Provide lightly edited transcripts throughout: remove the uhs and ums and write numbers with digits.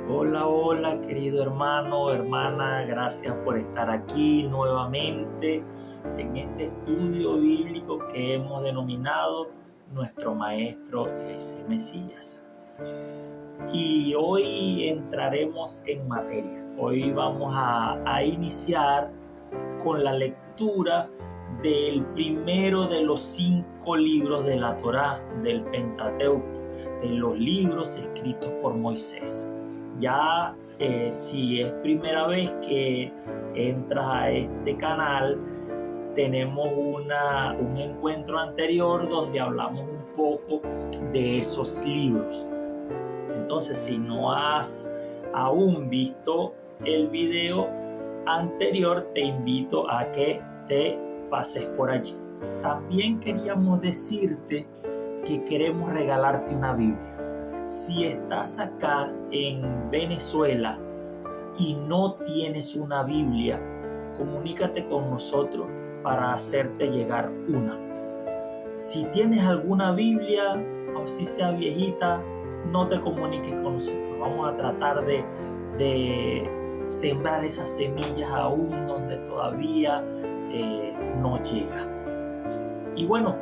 Hola, hola, querido hermano, hermana, gracias por estar aquí nuevamente en este estudio bíblico que hemos denominado Nuestro Maestro es el Mesías. Y hoy entraremos en materia. Hoy vamos a iniciar con la lectura del primero de los 5 libros de la Torá, del Pentateuco, de los libros escritos por Moisés. Ya si es primera vez que entras a este canal, tenemos un encuentro anterior donde hablamos un poco de esos libros. Entonces, si no has aún visto el video anterior, te invito a que te pases por allí. También queríamos decirte que queremos regalarte una Biblia. Si estás acá en Venezuela y no tienes una Biblia, comunícate con nosotros para hacerte llegar una. Si tienes alguna Biblia, o si sea viejita, no te comuniques con nosotros. Vamos a tratar de sembrar esas semillas aún donde todavía no llega. Y bueno,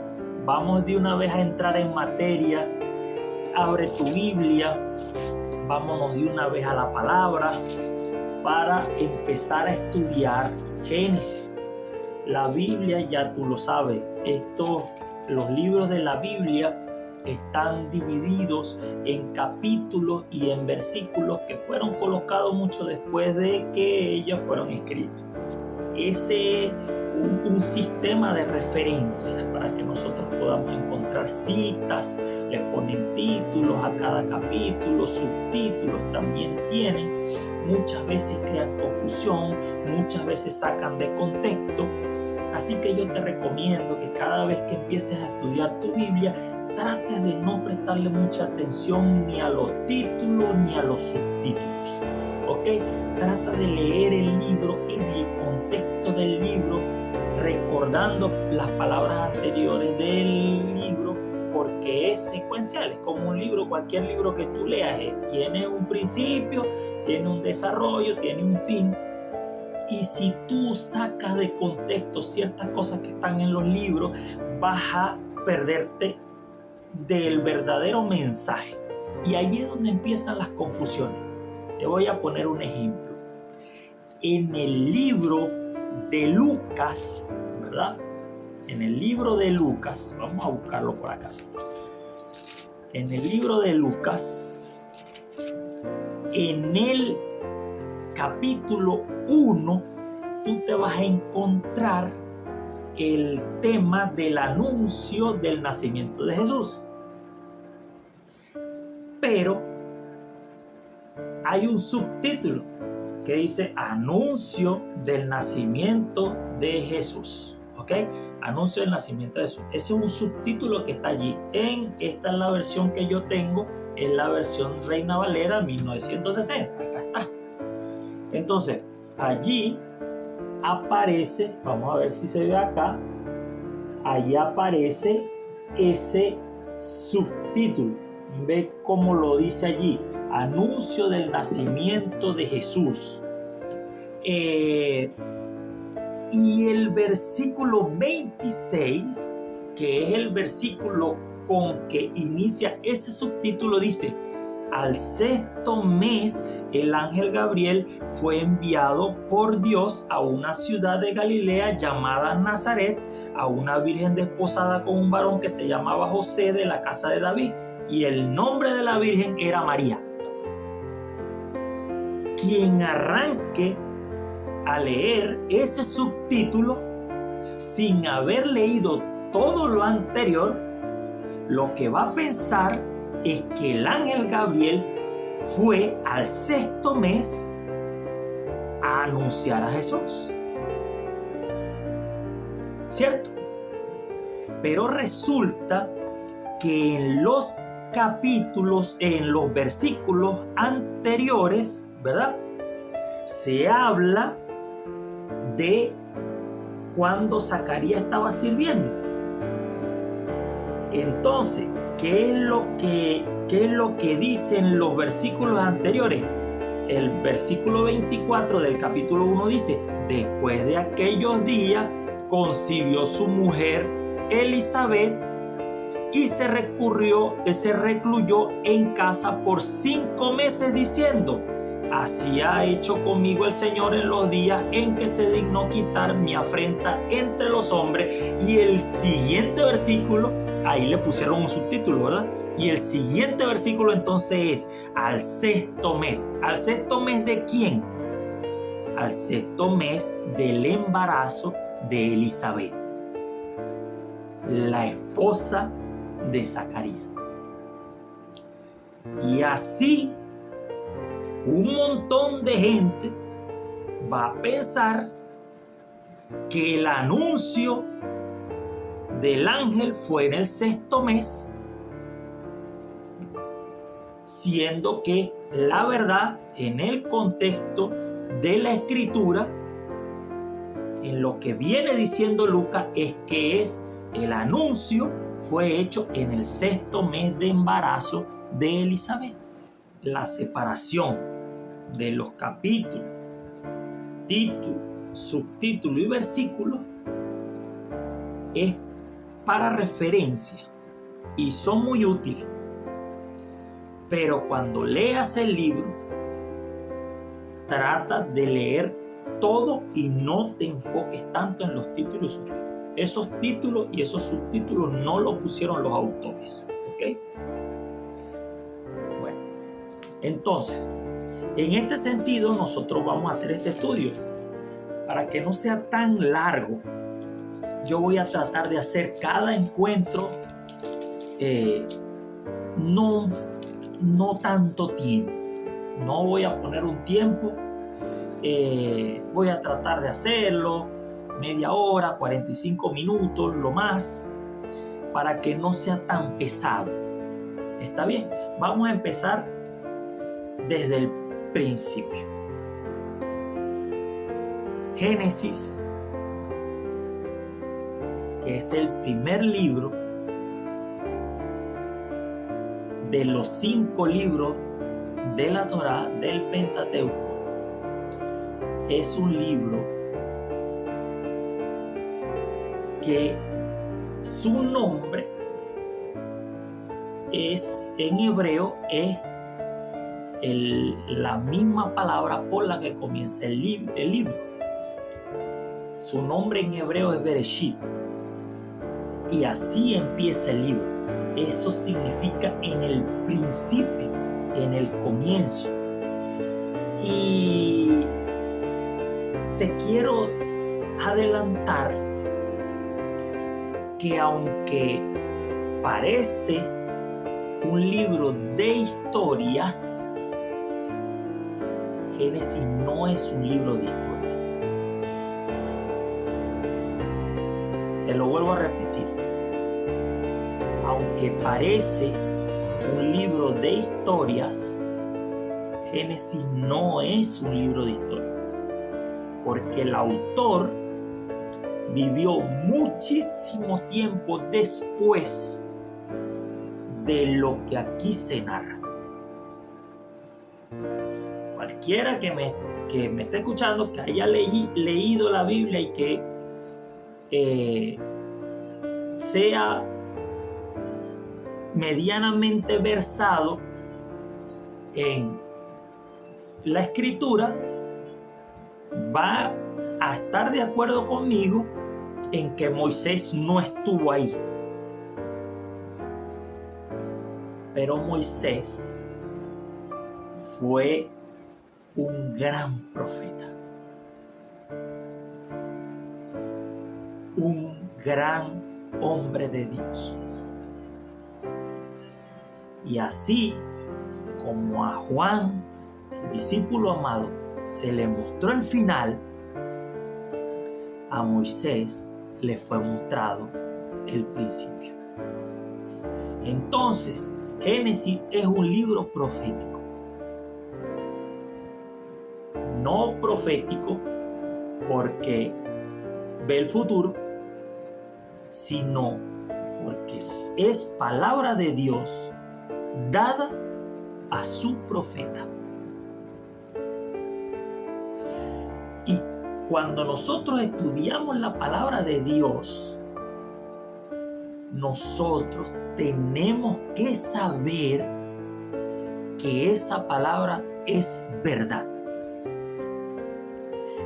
vamos de una vez a entrar en materia. Abre tu Biblia, vámonos de una vez a la palabra para empezar a estudiar Génesis. La Biblia, ya tú lo sabes, los libros de la Biblia están divididos en capítulos y en versículos que fueron colocados mucho después de que ellos fueron escritos. Ese es un sistema de referencias para que nosotros podamos encontrar citas, le ponen títulos a cada capítulo, subtítulos también tienen. Muchas veces crean confusión, muchas veces sacan de contexto. Así que yo te recomiendo que cada vez que empieces a estudiar tu Biblia, trates de no prestarle mucha atención ni a los títulos ni a los subtítulos. ¿Ok? Trata de leer el libro en el contexto del libro, recordando las palabras anteriores del libro, porque es secuencial, es como un libro, cualquier libro que tú leas, tiene un principio, tiene un desarrollo, tiene un fin. Y si tú sacas de contexto ciertas cosas que están en los libros, vas a perderte del verdadero mensaje. Y ahí es donde empiezan las confusiones. Te voy a poner un ejemplo. En el libro de Lucas, ¿verdad? En el libro de Lucas, vamos a buscarlo por acá. En el libro de Lucas, en el capítulo 1, tú te vas a encontrar el tema del anuncio del nacimiento de Jesús. Pero hay un subtítulo que dice anuncio del nacimiento de Jesús. ¿Ok? Anuncio del nacimiento de Jesús. Ese es un subtítulo que está allí. Esta es la versión que yo tengo, es la versión Reina Valera 1960. Acá está. Entonces, allí aparece, vamos a ver si se ve acá, allí aparece ese subtítulo. Ve cómo lo dice allí, anuncio del nacimiento de Jesús. Y el versículo 26, que es el versículo con que inicia ese subtítulo, dice: al 6º mes, el ángel Gabriel fue enviado por Dios a una ciudad de Galilea llamada Nazaret, a una virgen desposada con un varón que se llamaba José, de la casa de David, y el nombre de la virgen era María. Quien arranque a leer ese subtítulo sin haber leído todo lo anterior, lo que va a pensar es que el ángel Gabriel fue al 6º mes a anunciar a Jesús. ¿Cierto? Pero resulta que en los capítulos, en los versículos anteriores, ¿verdad?, se habla de cuando Zacarías estaba sirviendo. Entonces, ¿qué es lo que dicen los versículos anteriores? El versículo 24 del capítulo 1 dice: después de aquellos días concibió su mujer Elizabeth y se recluyó en casa por 5 meses diciendo: así ha hecho conmigo el Señor en los días en que se dignó quitar mi afrenta entre los hombres. Y el siguiente versículo, ahí le pusieron un subtítulo, ¿verdad? Y el siguiente versículo entonces es: al sexto mes. ¿Al sexto mes de quién? Al sexto mes del embarazo de Elizabeth, la esposa de Zacarías. Y así un montón de gente va a pensar que el anuncio del ángel fue en el sexto mes, siendo que la verdad, en el contexto de la escritura, en lo que viene diciendo Lucas, es que el anuncio fue hecho en el sexto mes de embarazo de Elizabeth. La separación de los capítulos, títulos, subtítulos y versículos es para referencia y son muy útiles. Pero cuando leas el libro, trata de leer todo y no te enfoques tanto en los títulos y subtítulos. Esos títulos y esos subtítulos no los pusieron los autores, ¿ok? Bueno, entonces, en este sentido nosotros vamos a hacer este estudio. Para que no sea tan largo, yo voy a tratar de hacer cada encuentro no tanto tiempo. No voy a poner un tiempo. Voy a tratar de hacerlo media hora, 45 minutos, lo más, para que no sea tan pesado. ¿Está bien? Vamos a empezar desde el principio. Génesis, que es el primer libro de los 5 libros de la Torá, del Pentateuco, es un libro que su nombre es en hebreo es la misma palabra por la que comienza el libro. Su nombre en hebreo es Bereshit. Y así empieza el libro. Eso significa en el principio, en el comienzo. Y te quiero adelantar que aunque parece un libro de historias, Génesis no es un libro de historias. Te lo vuelvo a repetir. Aunque parece un libro de historias, Génesis no es un libro de historias. Porque el autor vivió muchísimo tiempo después de lo que aquí se narra. Cualquiera que me esté escuchando, que haya leído la Biblia y que sea medianamente versado en la escritura, va a estar de acuerdo conmigo en que Moisés no estuvo ahí. Pero Moisés fue un gran profeta, un gran hombre de Dios. Y así como a Juan, el discípulo amado, se le mostró el final, a Moisés le fue mostrado el principio. Entonces, Génesis es un libro profético. No profético porque ve el futuro, sino porque es palabra de Dios dada a su profeta. Y cuando nosotros estudiamos la palabra de Dios, nosotros tenemos que saber que esa palabra es verdad.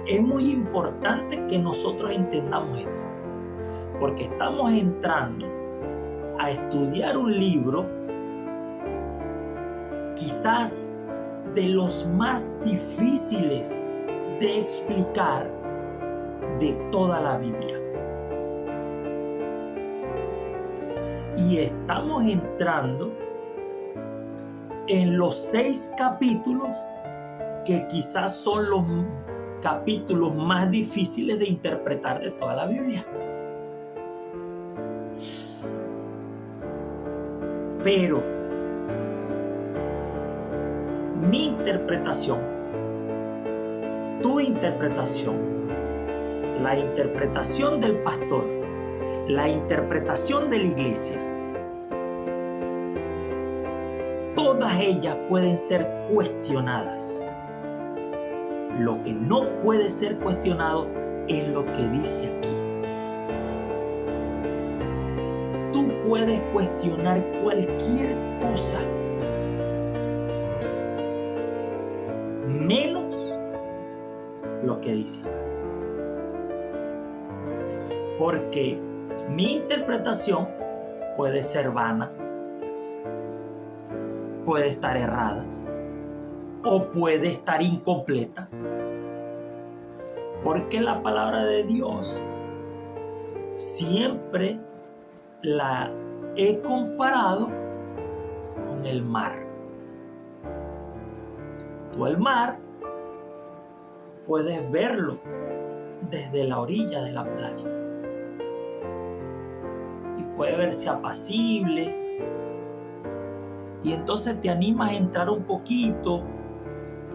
Es muy importante que nosotros entendamos esto, porque estamos entrando a estudiar un libro quizás de los más difíciles de explicar de toda la Biblia. Y estamos entrando en los 6 capítulos que quizás son los capítulos más difíciles de interpretar de toda la Biblia. Pero mi interpretación, tu interpretación, la interpretación del pastor, la interpretación de la iglesia, todas ellas pueden ser cuestionadas. Lo que no puede ser cuestionado es lo que dice aquí. Tú puedes cuestionar cualquier cosa, menos lo que dice acá. Porque mi interpretación puede ser vana, puede estar errada o puede estar incompleta. Porque la palabra de Dios siempre la he comparado con el mar. Tú el mar puedes verlo desde la orilla de la playa y puede verse apacible, y entonces te animas a entrar un poquito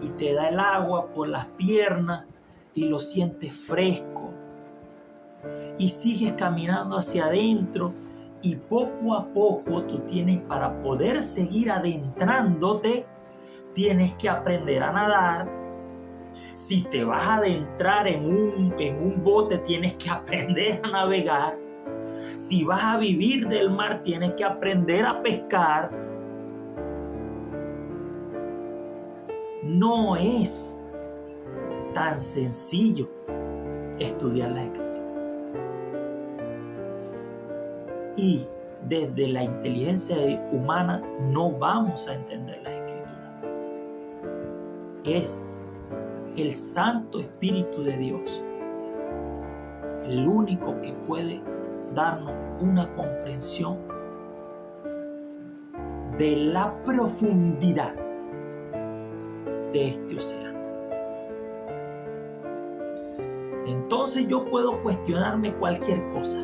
y te da el agua por las piernas y lo sientes fresco, y sigues caminando hacia adentro, y poco a poco tú tienes, para poder seguir adentrándote, tienes que aprender a nadar. Si te vas a adentrar en un bote, tienes que aprender a navegar. Si vas a vivir del mar, tienes que aprender a pescar. No es tan sencillo estudiar la Escritura. Y desde la inteligencia humana no vamos a entender la Escritura. Es el Santo Espíritu de Dios el único que puede darnos una comprensión de la profundidad de este océano. Entonces yo puedo cuestionarme cualquier cosa,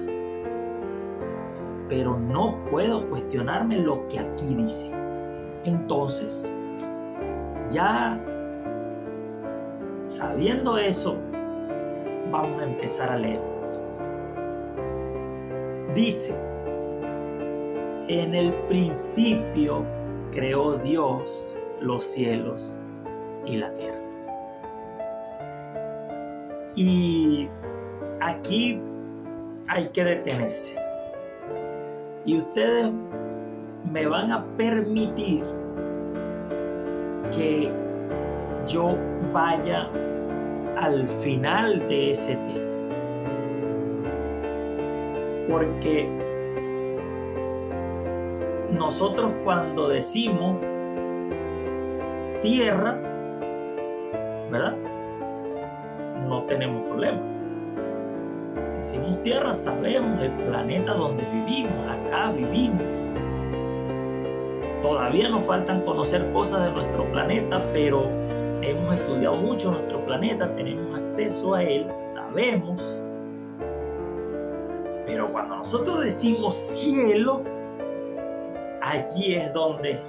pero no puedo cuestionarme lo que aquí dice. Entonces, ya sabiendo eso, vamos a empezar a leer. Dice: en el principio creó Dios los cielos y la tierra. Y aquí hay que detenerse. Y ustedes me van a permitir que yo vaya al final de ese texto. Porque nosotros cuando decimos tierra, ¿verdad? No tenemos problema. Decimos tierra, sabemos el planeta donde vivimos, acá vivimos. Todavía nos faltan conocer cosas de nuestro planeta, pero hemos estudiado mucho nuestro planeta, tenemos acceso a él, sabemos. Pero cuando nosotros decimos cielo, allí es donde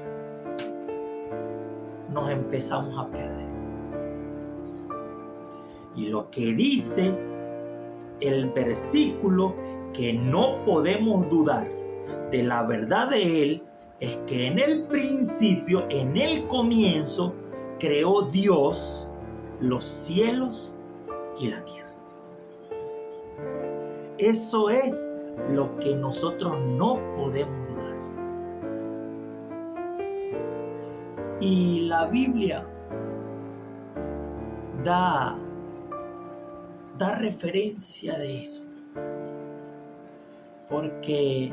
nos empezamos a perder. Y lo que dice el versículo, que no podemos dudar, de la verdad de Él es que en el principio, en el comienzo, creó Dios los cielos y la tierra. Eso es lo que nosotros no podemos dudar. Y la Biblia da referencia de eso. Porque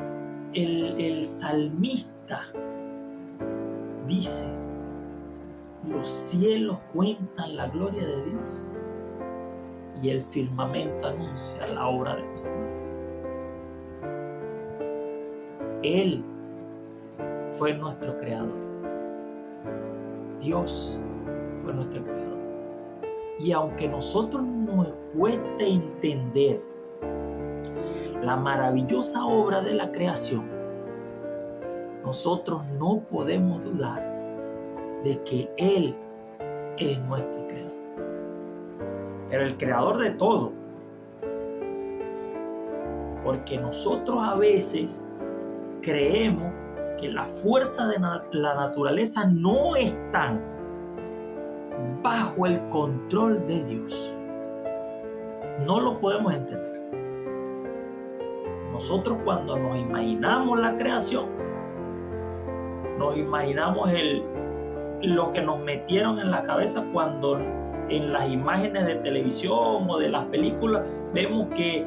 el salmista dice: los cielos cuentan la gloria de Dios y el firmamento anuncia la obra de tu mano. Él fue nuestro creador. Dios fue nuestro creador. Y aunque a nosotros nos cueste entender la maravillosa obra de la creación, nosotros no podemos dudar de que Él es nuestro creador. Pero el creador de todo. Porque nosotros a veces creemos que la fuerza de la naturaleza no están bajo el control de Dios. No lo podemos entender. Nosotros cuando nos imaginamos la creación, nos imaginamos lo que nos metieron en la cabeza cuando en las imágenes de televisión o de las películas vemos que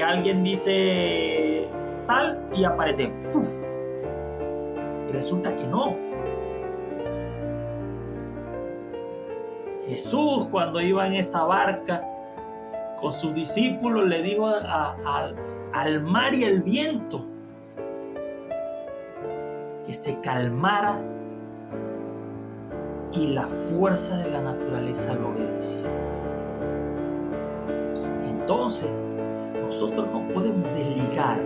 alguien dice tal y aparece ¡puf! Y resulta que no. Jesús, cuando iba en esa barca con sus discípulos, le dijo al mar y al viento que se calmara, y la fuerza de la naturaleza lo obedeciera. Entonces, nosotros no podemos desligar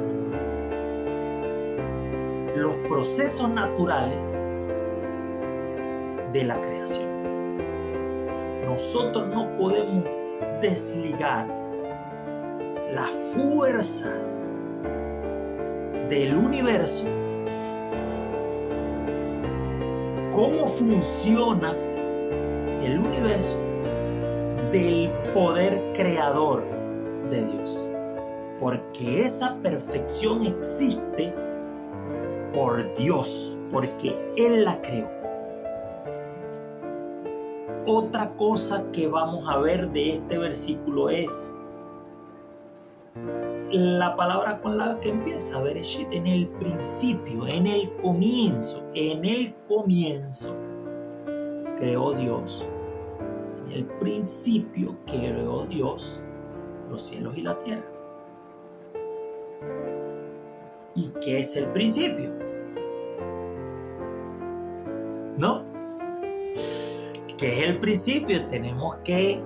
los procesos naturales de la creación. Nosotros no podemos desligar las fuerzas del universo, cómo funciona el universo, del poder creador de Dios. Porque esa perfección existe por Dios, porque Él la creó. Otra cosa que vamos a ver de este versículo es la palabra con la que empieza, Bereshit, en el principio, en el comienzo creó Dios. En el principio creó Dios los cielos y la tierra. ¿Y qué es el principio? ¿No? ¿Qué es el principio? Tenemos que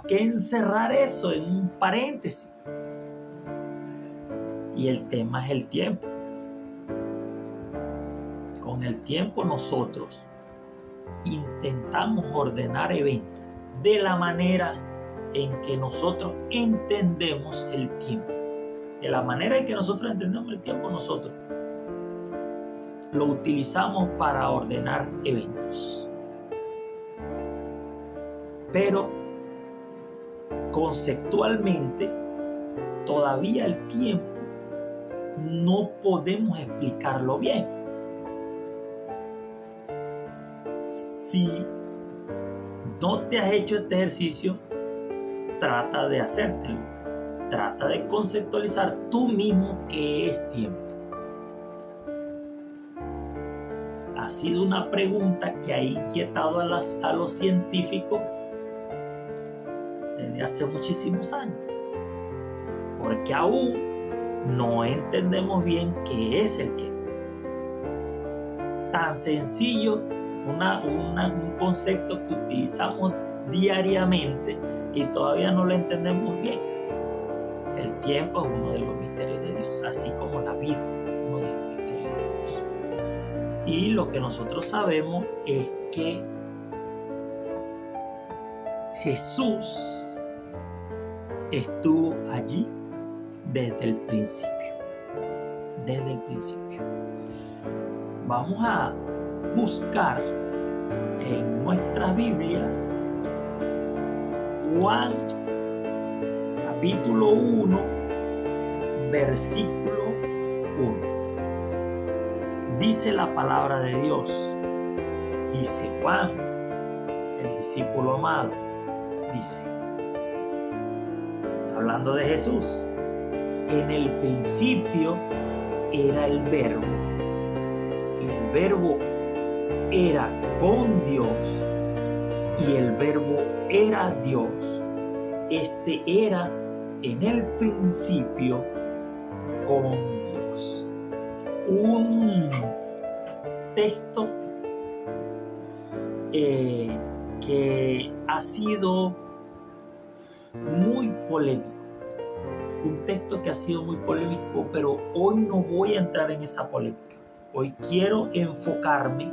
encerrar eso en un paréntesis. Y el tema es el tiempo. Con el tiempo nosotros intentamos ordenar eventos de la manera en que nosotros entendemos el tiempo. De la manera en que nosotros entendemos el tiempo, nosotros lo utilizamos para ordenar eventos. Pero conceptualmente, todavía el tiempo no podemos explicarlo bien. Si no te has hecho este ejercicio, trata de hacértelo. Trata de conceptualizar tú mismo qué es tiempo. Ha sido una pregunta que ha inquietado a los científicos desde hace muchísimos años, porque aún no entendemos bien qué es el tiempo. Tan sencillo, un concepto que utilizamos diariamente y todavía no lo entendemos bien. El tiempo es uno de los misterios de Dios, así como la vida, uno de los misterios de Dios. Y lo que nosotros sabemos es que Jesús estuvo allí desde el principio. Desde el principio. Vamos a buscar en nuestras Biblias Juan capítulo 1, versículo 1. Dice la palabra de Dios. Dice Juan, el discípulo amado, dice, hablando de Jesús, en el principio era el Verbo, y el Verbo era con Dios, y el Verbo era Dios. Este era en el principio con Dios. Un texto que ha sido muy polémico. Un texto que ha sido muy polémico, pero hoy no voy a entrar en esa polémica. Hoy quiero enfocarme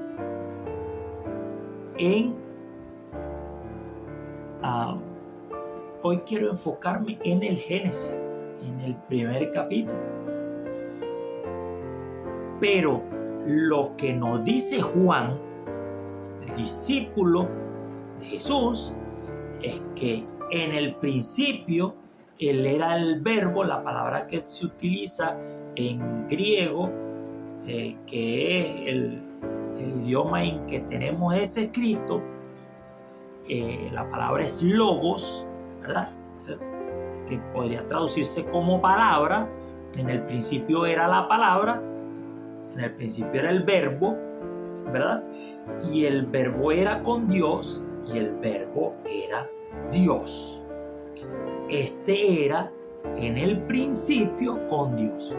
en el Génesis, en el primer capítulo. Pero lo que nos dice Juan, el discípulo de Jesús, es que en el principio Él era el Verbo, la palabra que se utiliza en griego, que es el idioma en que tenemos ese escrito. La palabra es logos, ¿verdad? Que podría traducirse como palabra. En el principio era la palabra, en el principio era el Verbo, ¿verdad? Y el Verbo era con Dios, y el Verbo era Dios. Este era en el principio con Dios.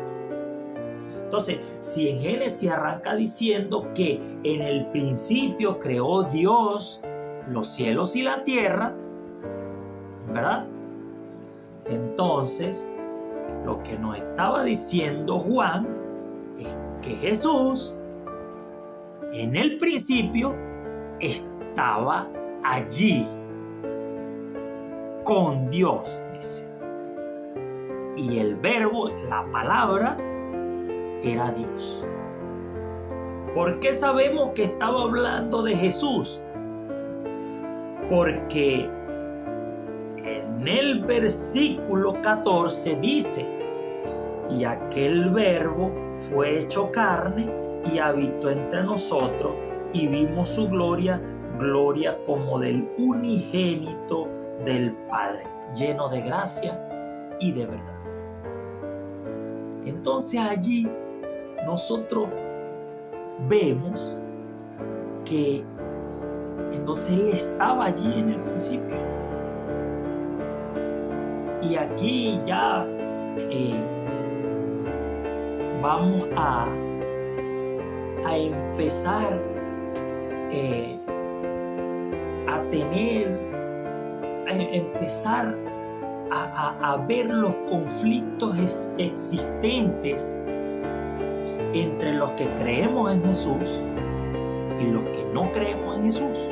Entonces, si en Génesis arranca diciendo que en el principio creó Dios los cielos y la tierra, ¿verdad? Entonces, lo que nos estaba diciendo Juan es que Jesús en el principio estaba allí con Dios, dice. Y el Verbo, la palabra, era Dios. ¿Por qué sabemos que estaba hablando de Jesús? Porque en el versículo 14 dice: y aquel Verbo fue hecho carne y habitó entre nosotros, y vimos su gloria, gloria como del unigénito del Padre, lleno de gracia y de verdad. Entonces allí nosotros vemos que entonces Él estaba allí en el principio. Y aquí ya vamos a empezar a ver los conflictos existentes entre los que creemos en Jesús y los que no creemos en Jesús.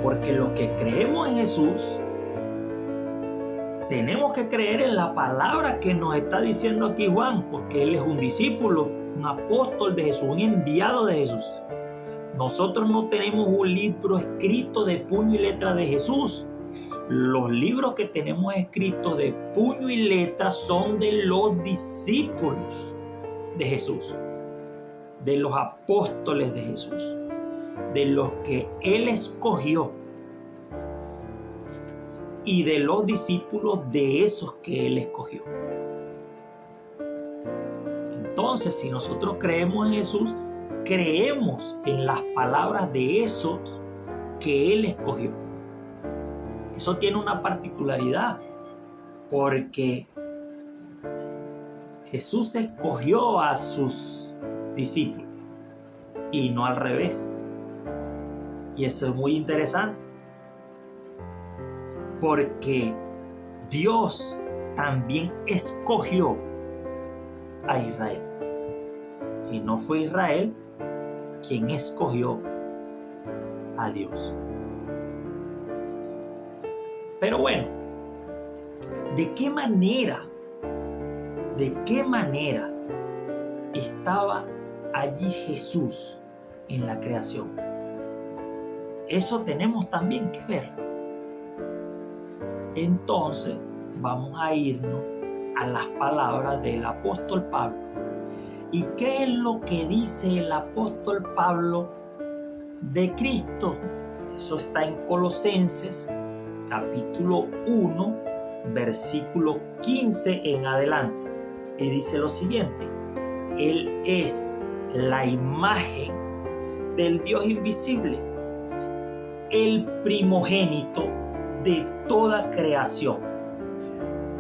Porque los que creemos en Jesús tenemos que creer en la palabra que nos está diciendo aquí Juan, porque él es un discípulo, un apóstol de Jesús, un enviado de Jesús. Nosotros no tenemos un libro escrito de puño y letra de Jesús. Los libros que tenemos escritos de puño y letra son de los discípulos de Jesús, de los apóstoles de Jesús, de los que Él escogió y de los discípulos de esos que Él escogió. Entonces, si nosotros creemos en Jesús, creemos en las palabras de esos que Él escogió. Eso tiene una particularidad, porque Jesús escogió a sus discípulos y no al revés. Y eso es muy interesante, porque Dios también escogió a Israel. Y no fue Israel quien escogió a Dios. Pero bueno, ¿De qué manera estaba allí Jesús en la creación? Eso tenemos también que ver. Entonces, vamos a irnos a las palabras del apóstol Pablo. ¿Y qué es lo que dice el apóstol Pablo de Cristo? Eso está en Colosenses, capítulo 1, versículo 15 en adelante. Y dice lo siguiente: Él es la imagen del Dios invisible, el primogénito de toda creación,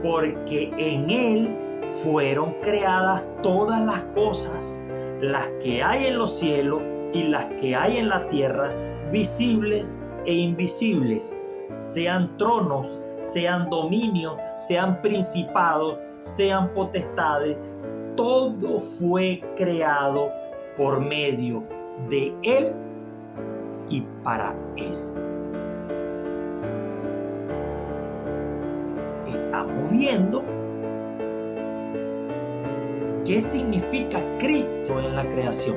porque en Él fueron creadas todas las cosas, las que hay en los cielos y las que hay en la tierra, visibles e invisibles, sean tronos, sean dominios, sean principados, sean potestades. Todo fue creado por medio de Él y para Él. Estamos viendo qué significa Cristo en la creación,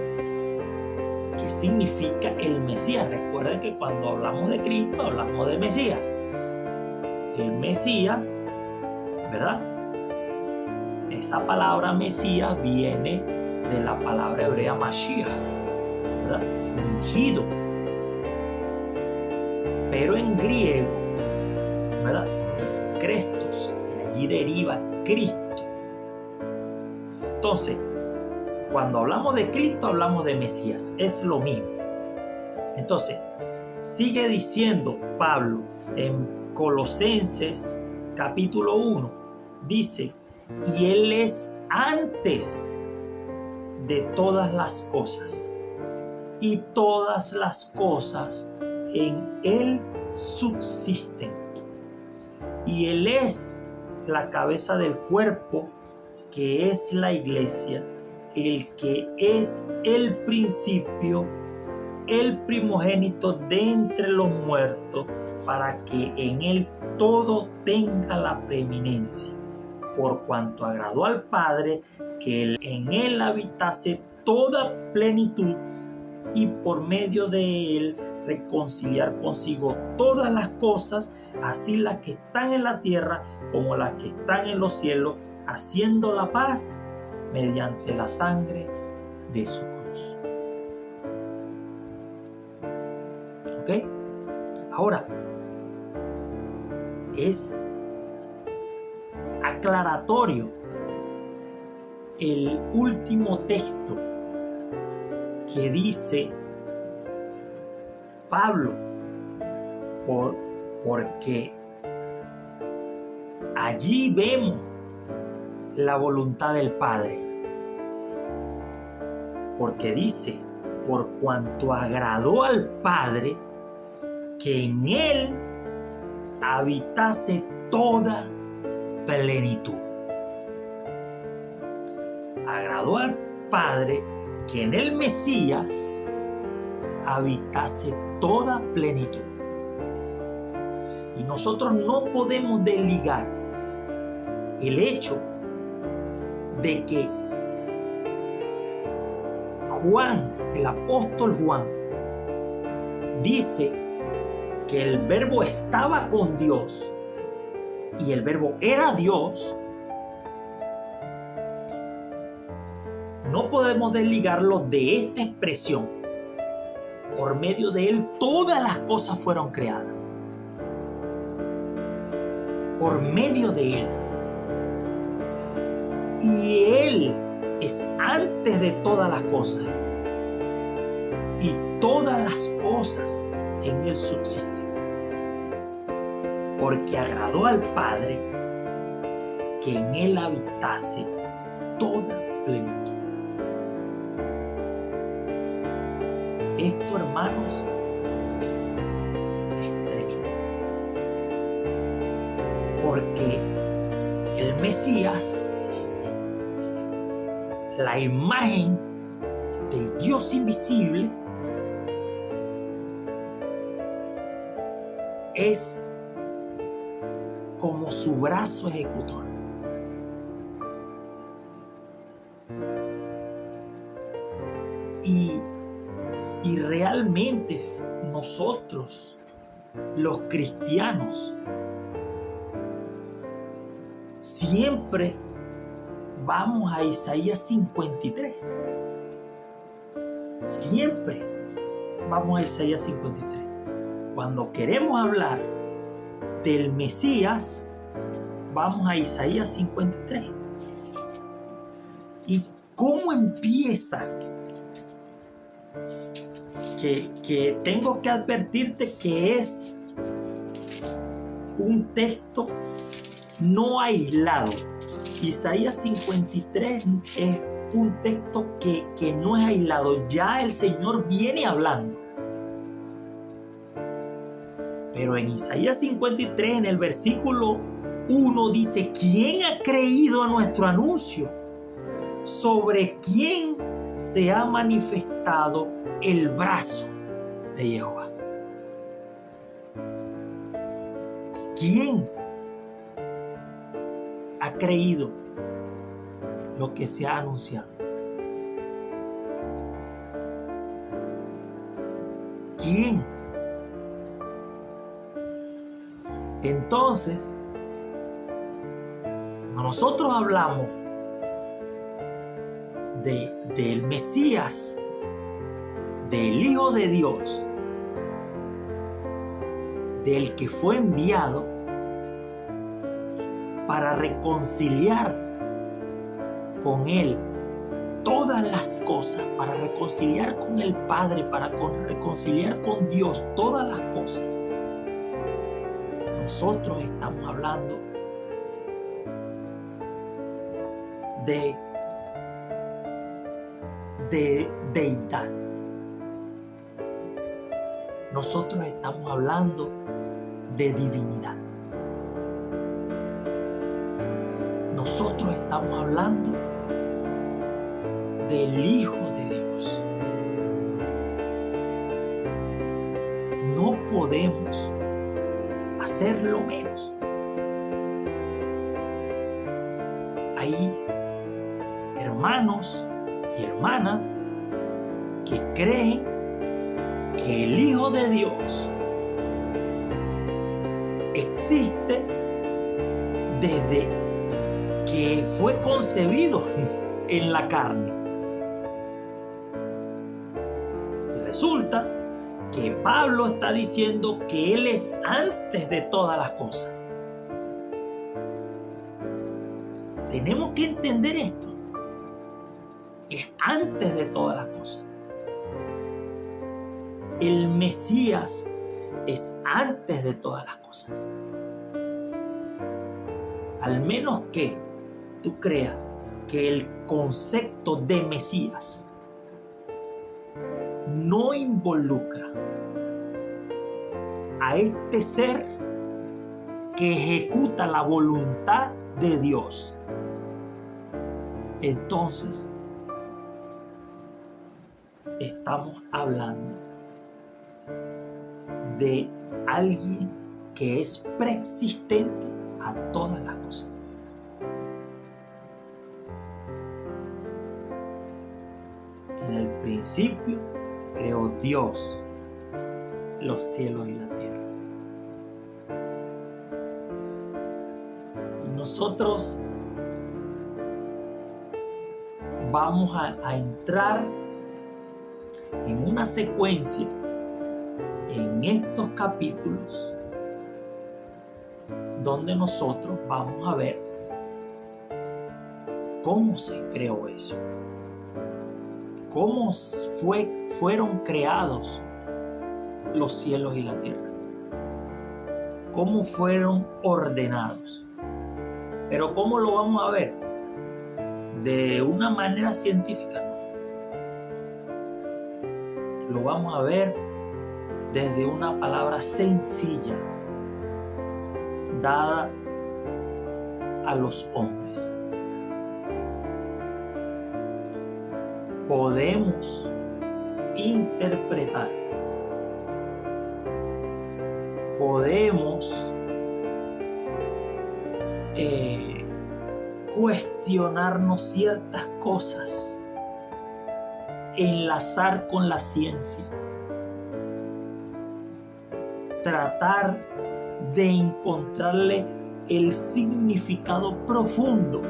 qué significa el Mesías. Recuerden que cuando hablamos de Cristo hablamos de Mesías. El Mesías, ¿verdad? Esa palabra Mesías viene de la palabra hebrea Mashiach, ¿verdad? Ungido. Pero en griego, ¿verdad? Es Crestos, de allí deriva Cristo. Entonces, cuando hablamos de Cristo, hablamos de Mesías. Es lo mismo. Entonces, sigue diciendo Pablo en Colosenses, capítulo 1. Dice, y Él es antes de todas las cosas. Y todas las cosas en Él subsisten. Y Él es la cabeza del cuerpo, que es la iglesia, el que es el principio, el primogénito de entre los muertos, para que en Él todo tenga la preeminencia, por cuanto agradó al Padre que en Él habitase toda plenitud, y por medio de Él reconciliar consigo todas las cosas, así las que están en la tierra como las que están en los cielos, haciendo la paz mediante la sangre de su cruz. ¿Ok? Ahora, es aclaratorio el último texto que dice Pablo, porque allí vemos la voluntad del Padre, porque dice, por cuanto agradó al Padre que en Él habitase toda plenitud. Agradó al Padre que en el Mesías habitase toda plenitud. Y nosotros no podemos desligar el hecho de que Juan, el apóstol Juan, dice que el verbo estaba con Dios y el verbo era Dios. No podemos desligarlo de esta expresión. Por medio de Él todas las cosas fueron creadas. Por medio de Él. Y Él es antes de todas las cosas. Y todas las cosas en Él subsisten. Porque agradó al Padre que en Él habitase toda plenitud. Esto, hermanos, es tremendo. Porque el Mesías, la imagen del Dios invisible, es como su brazo ejecutor. Y realmente nosotros, los cristianos, siempre vamos a Isaías 53. Siempre vamos a Isaías 53. Cuando queremos hablar del Mesías, vamos a Isaías 53. ¿Y cómo empieza? Que tengo que advertirte que es un texto no aislado. Isaías 53 es un texto que no es aislado. Ya el Señor viene hablando. Pero en Isaías 53, en el versículo 1, dice: ¿quién ha creído a nuestro anuncio? ¿Sobre quién se ha manifestado el brazo de Jehová? ¿Quién ha creído lo que se ha anunciado? ¿Quién? Entonces, cuando nosotros hablamos del Mesías, del Hijo de Dios, del que fue enviado para reconciliar con Él todas las cosas, para reconciliar con el Padre, para reconciliar con Dios todas las cosas, nosotros estamos hablando de deidad. Nosotros estamos hablando de divinidad. Nosotros estamos hablando del Hijo de Dios. No podemos hacerlo menos. Hay hermanos y hermanas que creen que el Hijo de Dios existe desde que fue concebido en la carne. Y resulta que Pablo está diciendo que Él es antes de todas las cosas. Tenemos que entender esto. Es antes de todas las cosas. El Mesías es antes de todas las cosas. Al menos que tú creas que el concepto de Mesías no involucra a este ser que ejecuta la voluntad de Dios, entonces estamos hablando de alguien que es preexistente a todas las cosas. En el principio creó Dios los cielos y la tierra. Y nosotros vamos a entrar en una secuencia en estos capítulos donde nosotros vamos a ver cómo se creó eso, cómo fueron creados los cielos y la tierra, cómo fueron ordenados. Pero ¿cómo lo vamos a ver? De una manera científica, no. Lo vamos a ver desde una palabra sencilla dada a los hombres. Podemos interpretar, podemos cuestionarnos ciertas cosas, enlazar con la ciencia, tratar de encontrarle el significado profundo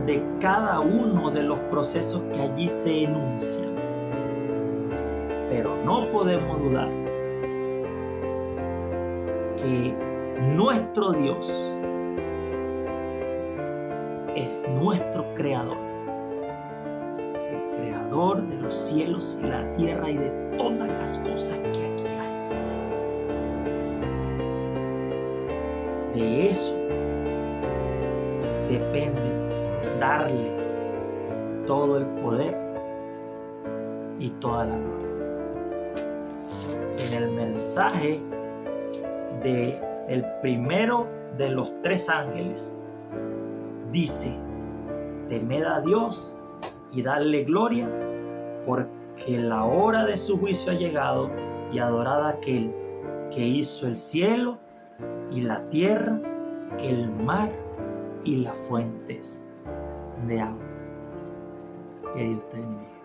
de cada uno de los procesos que allí se enuncian. Pero no podemos dudar que nuestro Dios es nuestro creador, el creador de los cielos y la tierra y de todas las cosas que aquí hay. De eso depende darle todo el poder y toda la gloria. En el mensaje del primero de los 3 ángeles dice: temed a Dios y darle gloria, porque la hora de su juicio ha llegado, y adorad a aquel que hizo el cielo y la tierra, el mar y las fuentes de agua. Que Dios te bendiga.